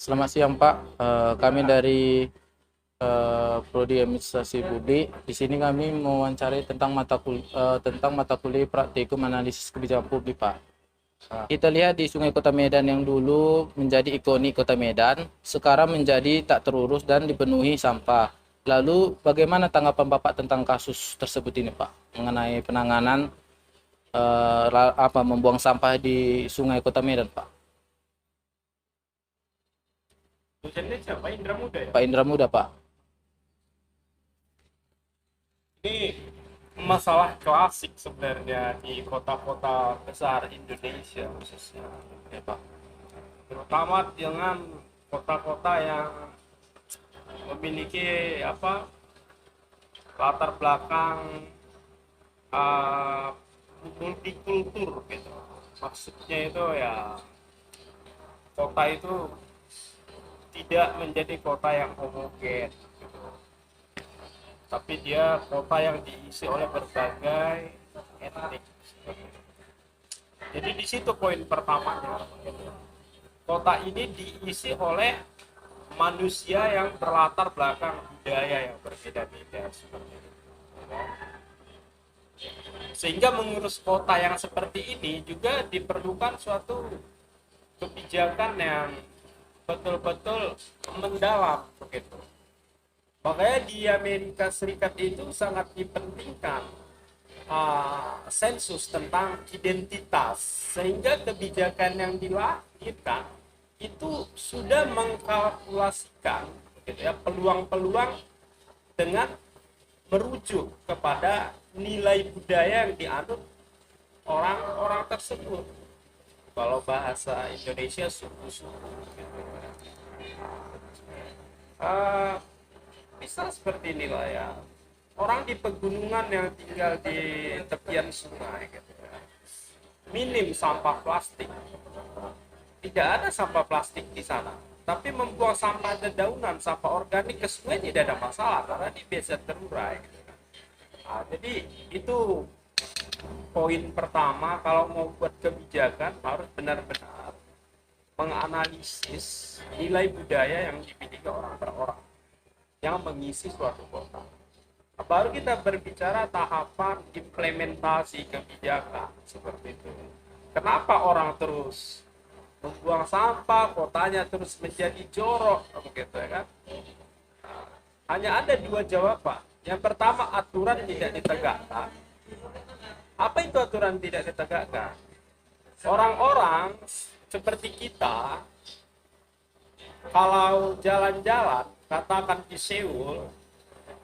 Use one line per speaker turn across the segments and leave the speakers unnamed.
Selamat siang Pak. Kami dari Prodi Administrasi Publik. Di sini kami mewawancari tentang mata kuliah praktikum analisis kebijakan publik Pak. Kita lihat di Sungai Kota Medan yang dulu menjadi ikonik Kota Medan, sekarang menjadi tak terurus dan dipenuhi sampah. Lalu bagaimana tanggapan Bapak tentang kasus tersebut ini Pak, mengenai penanganan membuang sampah di Sungai Kota Medan Pak?
Dosennya siapa? Indra Muda ya?
Pak Indra Muda Pak.
Ini masalah klasik sebenarnya di kota-kota besar Indonesia khususnya.
Ya Pak.
Terutama dengan kota-kota yang memiliki latar belakang uh, multikultur gitu. Maksudnya itu ya kota itu tidak menjadi kota yang homogen gitu. Tapi dia kota yang diisi oleh berbagai etnik. Jadi di situ poin pertamanya. Kota ini diisi oleh manusia yang berlatar belakang budaya yang berbeda-beda seperti itu. Sehingga mengurus kota yang seperti ini juga diperlukan suatu kebijakan yang betul-betul mendalam begitu. Makanya di Amerika Serikat itu sangat dipentingkan sensus tentang identitas, sehingga kebijakan yang dilahirkan itu sudah mengkalkulasikan gitu ya, peluang-peluang dengan merujuk kepada nilai budaya yang dianut orang-orang tersebut. Kalau bahasa Indonesia suku-suku gitu. Uh, Bisa seperti inilah ya, orang di pegunungan yang tinggal di tepian sungai gitu ya, minim sampah plastik, tidak ada sampah plastik di sana, tapi membuang sampah dedaunan, sampah organik ke sungai tidak ada masalah karena ini biasa terurai gitu kan. Jadi itu poin pertama, kalau mau buat kebijakan harus benar-benar menganalisis nilai budaya yang dimiliki orang per orang yang mengisi suatu kota. Baru kita berbicara tahapan implementasi kebijakan seperti itu. Kenapa orang terus membuang sampah, kotanya terus menjadi jorok, begitu ya kan? Hanya ada dua jawaban. Yang pertama, aturan tidak ditegakkan. Apa itu aturan tidak ditegakkan? Orang-orang seperti kita, kalau jalan-jalan, katakan di Seoul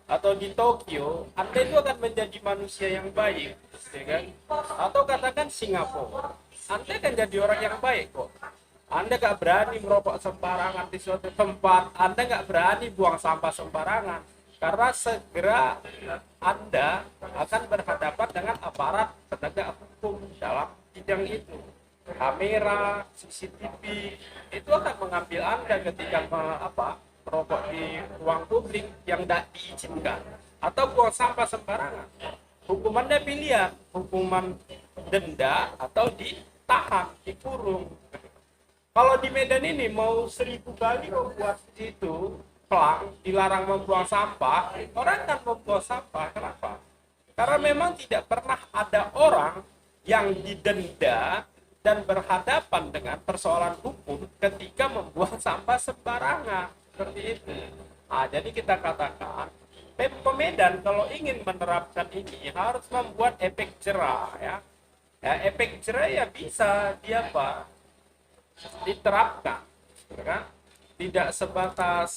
atau di Tokyo, Anda itu akan menjadi manusia yang baik, ya kan? Atau katakan Singapura, Anda akan jadi orang yang baik kok. Anda gak berani merokok sembarangan di suatu tempat, Anda gak berani buang sampah sembarangan, karena segera Anda akan berhadapan dengan aparat penegak hukum dalam bidang itu. Kamera, CCTV itu akan mengambil Anda ketika merokok di ruang publik yang tidak diizinkan atau buang sampah sembarangan. Hukumannya pilihan, hukuman denda atau ditahan, dikurung. Kalau di Medan ini mau 1000 kali membuat itu pelang, dilarang membuang sampah, orang akan membuang sampah. Kenapa? Karena memang tidak pernah ada orang yang didenda dan berhadapan dengan persoalan hukum ketika membuang sampah sembarangan seperti itu. Jadi kita katakan Pemko Medan kalau ingin menerapkan ini harus membuat efek jerah ya. Efek jerah ya bisa dia diterapkan, ya kan? Tidak sebatas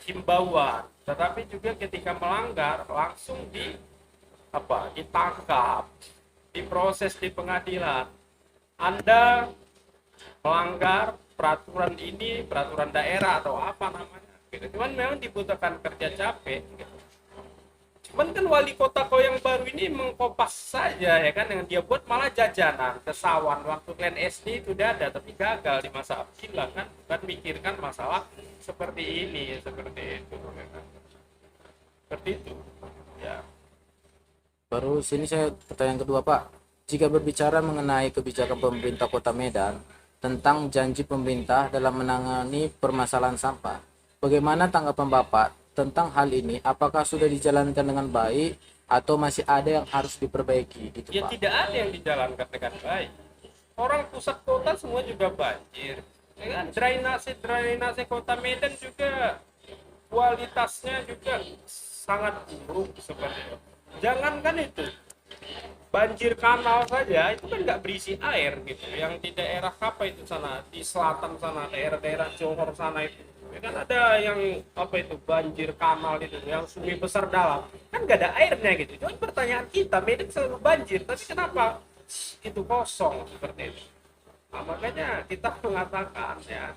himbauan, tetapi juga ketika melanggar langsung ditangkap, diproses di pengadilan. Anda melanggar peraturan ini, peraturan daerah atau apa namanya gitu. Cuman memang dibutuhkan kerja capek gitu. Cuman kan wali kota kau yang baru ini mengkopas saja ya kan, yang dia buat malah jajanan kesawan. Waktu Glenn SD itu udah ada tapi gagal di masa Abdillah kan, bukan mikirkan masalah seperti ini, seperti itu ya kan? Seperti itu ya.
Baru sini saya pertanyaan kedua Pak. Jika berbicara mengenai kebijakan pemerintah Kota Medan tentang janji pemerintah dalam menangani permasalahan sampah. Bagaimana tanggapan Bapak tentang hal ini? Apakah sudah dijalankan dengan baik atau masih ada yang harus diperbaiki gitu,
Ya
Pak?
tidak ada yang dijalankan dengan baik. Orang pusat kota semua juga banjir. Ya kan? Drainase kota Medan juga kualitasnya juga sangat buruk seperti itu. Jangankan itu, banjir kanal saja itu kan nggak berisi air gitu. Yang di daerah apa itu sana, di selatan sana, daerah-daerah Johor sana itu, ya kan ada yang apa itu banjir kanal itu, yang sungai besar dalam, kan nggak ada airnya gitu. Cuma pertanyaan kita, Medan selalu banjir, tapi kenapa itu kosong seperti itu? Nah, makanya kita mengatakan ya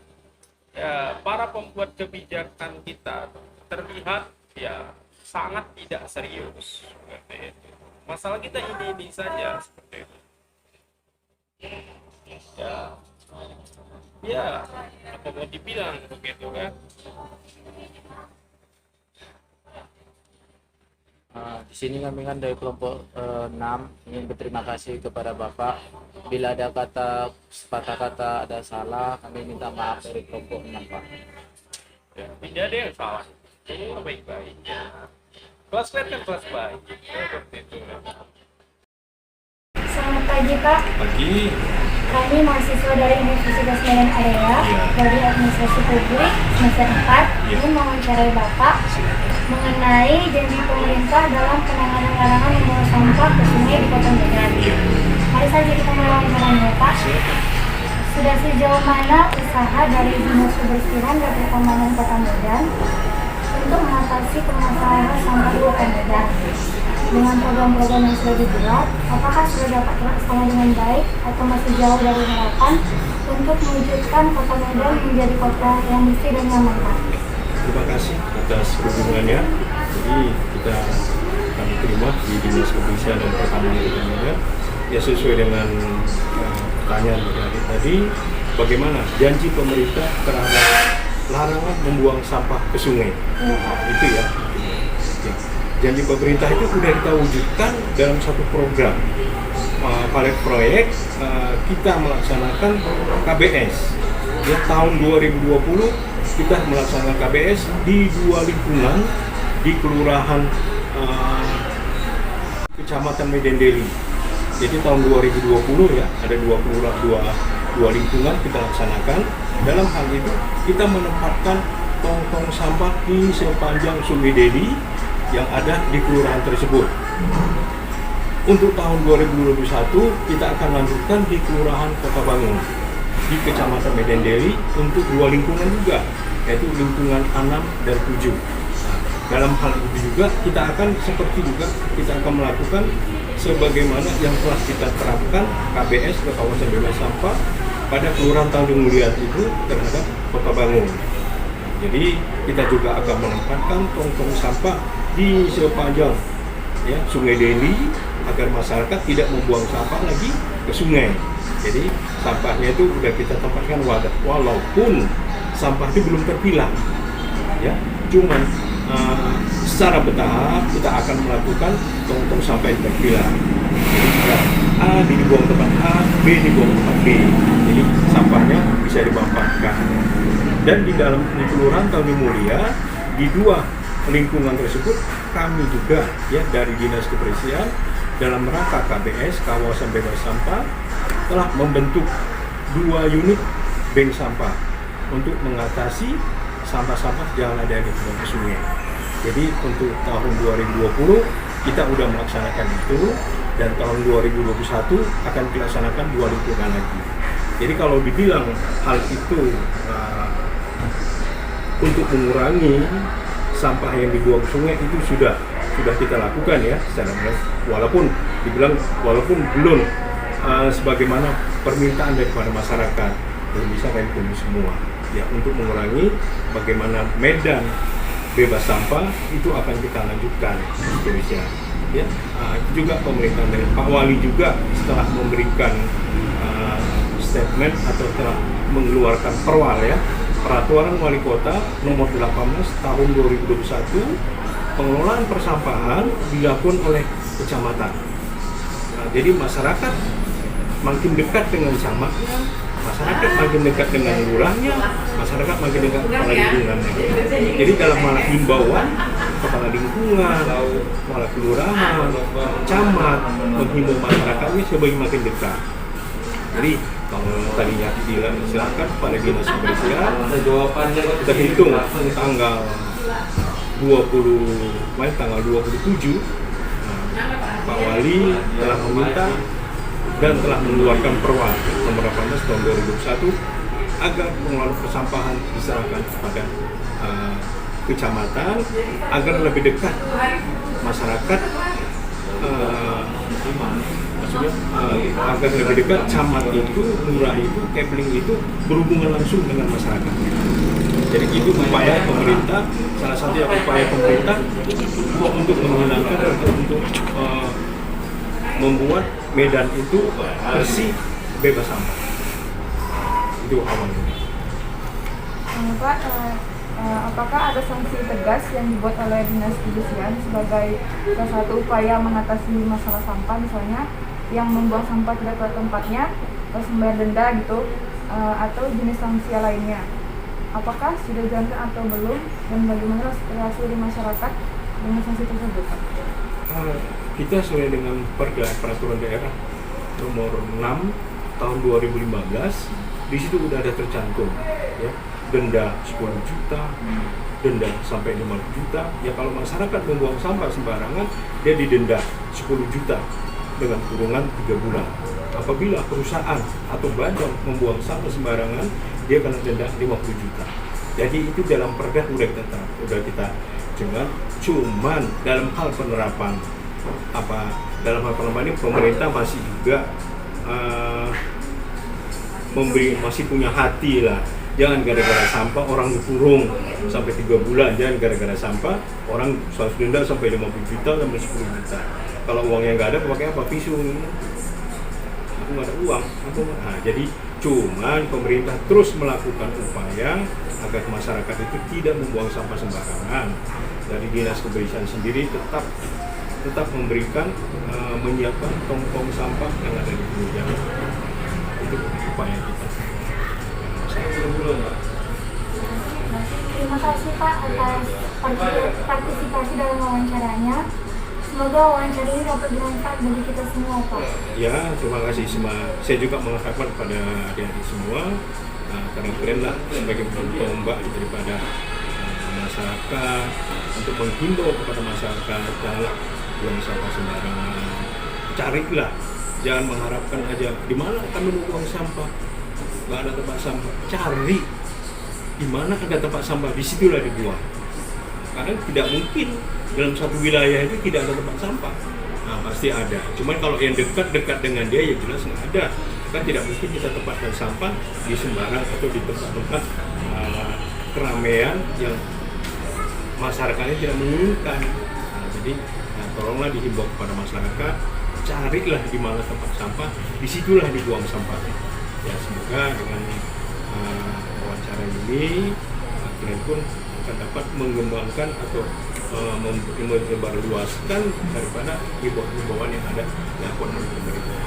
para pembuat kebijakan kita terlihat ya sangat tidak serius seperti itu. Masalah kita ini saja seperti itu. Ya apa mau dibilang begitu kan?
Di sini kami kan dari kelompok 6 ingin berterima kasih kepada Bapak. Bila ada sepatah kata ada salah, kami minta maaf dari kelompok 6, Pak.
Ya, tidak ada yang salah. Semua baik-baik. Ya. Kelas kan kelas baik. Seperti itu.
Selamat pagi Pak,
Pagi.
kami mahasiswa dari Universitas Medan Area dari Administrasi Publik semester 4 ingin mewawancarai Bapak mengenai janji pemerintah dalam penanganan larangan membuang sampah ke sungai di Kota Medan. Mari saja kita mulai wawancaranya Pak. Sudah sejauh mana usaha dari Dinas Kebersihan dan Pertamanan Kota Medan untuk mengatasi permasalahan sampah di Kota Medan? Dengan program-program yang sudah dibuat, apakah sudah dapat terlaksana dengan baik atau masih jauh dari harapan untuk mewujudkan Kota Medan menjadi kota yang bersih dan nyaman, Pak?
Terima kasih atas kunjungannya. Jadi kami terima di Dinas Kebersihan dan Pertamanan Kota Medan. Ya sesuai dengan pertanyaan dari adik tadi, bagaimana janji pemerintah terhadap larangan membuang sampah ke sungai? Itu ya. Janji pemerintah itu sudah kita wujudkan dalam satu program pilot proyek. Kita melaksanakan KBS ya, tahun 2020 kita melaksanakan KBS di 2 lingkungan di kelurahan Kecamatan Medan Deli. Jadi tahun 2020 ya ada dua lingkungan kita laksanakan. Dalam hal itu kita menempatkan tong-tong sampah di sepanjang Sungai Deli yang ada di kelurahan tersebut. Untuk tahun 2021 kita akan lanjutkan di Kelurahan Kota Bangun di Kecamatan Medan Deli untuk 2 lingkungan juga, yaitu lingkungan 6 dan 7. Nah, dalam hal itu juga kita akan kita akan melakukan sebagaimana yang telah kita terapkan KBS ke kawasan bebas sampah pada Kelurahan Tanjung Mulia itu terhadap Kota Bangun. Jadi kita juga akan menempatkan tong-tong sampah di sepanjang ya, Sungai Deli agar masyarakat tidak membuang sampah lagi ke sungai. Jadi sampahnya itu sudah kita tempatkan walaupun sampah itu belum terpilah, ya, cuman secara bertahap kita akan melakukan tong-tong sampai terpilah. Jadi A dibuang tempat A, B dibuang tempat B. Jadi sampahnya bisa dimanfaatkan. Dan di dalam Kelurahan Tanjung Mulia di 2 lingkungan tersebut kami juga ya dari Dinas Kebersihan dalam rangka KBS kawasan bebas sampah telah membentuk 2 unit bank sampah untuk mengatasi sampah-sampah yang ada di sungai. Jadi untuk tahun 2020 kita sudah melaksanakan itu, dan tahun 2021 akan dilaksanakan 2 lingkungan lagi. Jadi kalau dibilang hal itu untuk mengurangi sampah yang dibuang sungai itu sudah kita lakukan ya secara walaupun belum sebagaimana permintaan daripada masyarakat, belum bisa kami penuhi semua ya. Untuk mengurangi bagaimana Medan bebas sampah itu akan kita lanjutkan Indonesia ya. Juga pemerintah dari Pak Wali juga setelah memberikan statement atau telah mengeluarkan peraturan wali kota nomor 18 tahun 2021, pengelolaan persampahan dilakukan oleh kecamatan. Nah, jadi masyarakat makin dekat dengan camatnya, masyarakat makin dekat dengan lurahnya, masyarakat makin dekat kepala lingkungannya. Jadi dalam hal himbauan, kepala lingkungan, kepala kelurahan, camat menghimbau masyarakatnya sebagai makin dekat. Jadi kalau tadinya silakan pada dinas kebersihan, kita hitung tanggal 27 Pak Wali telah meminta dan telah mengeluarkan perwal nomor 18 tahun 2021 agar pengelolaan persampahan diserahkan kepada kecamatan agar lebih dekat masyarakat, maksudnya agar lebih dekat camat itu, lurah itu, cabling itu berhubungan langsung dengan masyarakat. Jadi itu upaya pemerintah, salah satu upaya pemerintah untuk menghilangkan atau untuk membuat Medan itu bersih, bebas sampah. Itu awalnya.
Pak, apakah ada sanksi tegas yang dibuat oleh dinas kebersihan sebagai salah satu upaya mengatasi masalah sampah, misalnya yang membuang sampah tidak pada tempatnya, terus membayar denda gitu, atau jenis sanksi lainnya? Apakah sudah dijalankan atau belum, dan bagaimana reaksi dari masyarakat dengan sanksi tersebut?
Kita sesuai dengan peraturan daerah nomor 6 tahun 2015, di situ udah ada tercantum ya, denda 10 juta, denda sampai 50 juta. Ya kalau masyarakat membuang sampah sembarangan, dia didenda 10 juta dengan kurungan 3 bulan. Apabila perusahaan atau badan membuang sampah sembarangan, dia kena denda 50 juta. Jadi itu dalam perda udah kita cuman dalam hal penerapan ini pemerintah masih juga masih punya hati lah. Jangan gara-gara sampah orang dikurung sampai 3 bulan, jangan gara-gara sampah orang harus denda sampai 50 juta sampai 10 juta. Kalau uangnya nggak ada, pakai apa? Pisau. Aku nggak ada uang. Nah, jadi cuman pemerintah terus melakukan upaya agar masyarakat itu tidak membuang sampah sembarangan. Dari dinas kebersihan sendiri tetap memberikan menyiapkan tong-tong sampah yang ada di pinggir jalan. Itu upaya kita.
Terima kasih Pak atas partisipasi dalam wawancaranya. Semoga wawancara ini dapat bermanfaat bagi kita semua, Pak.
Ya, terima kasih semua. Saya juga mengharapkan kepada adik-adik semua, karena kalian lah sebagai pembawa daripada masyarakat untuk menghimbau kepada masyarakat janganlah buang sampah sembarangan. Carilah, jangan mengharapkan aja di mana kami buang sampah, nggak ada tempat sampah. Cari di mana ada tempat sampah, disitulah dibuang. Karena tidak mungkin dalam satu wilayah itu tidak ada tempat sampah. Nah, pasti ada. Cuman kalau yang dekat dengan dia ya jelas nggak ada. Kan tidak mungkin kita tempatkan sampah di sembarang atau di tempat-tempat keramaian yang masyarakatnya tidak menginginkan. Nah, jadi tolonglah dihimbau kepada masyarakat, carilah di mana tempat sampah, disitulah dibuang sampahnya. Ya semoga dengan wawancara ini kalian pun akan dapat mengembangkan atau menyebarluaskan daripada himbauan yang ada yang dilakukan oleh pemerintah.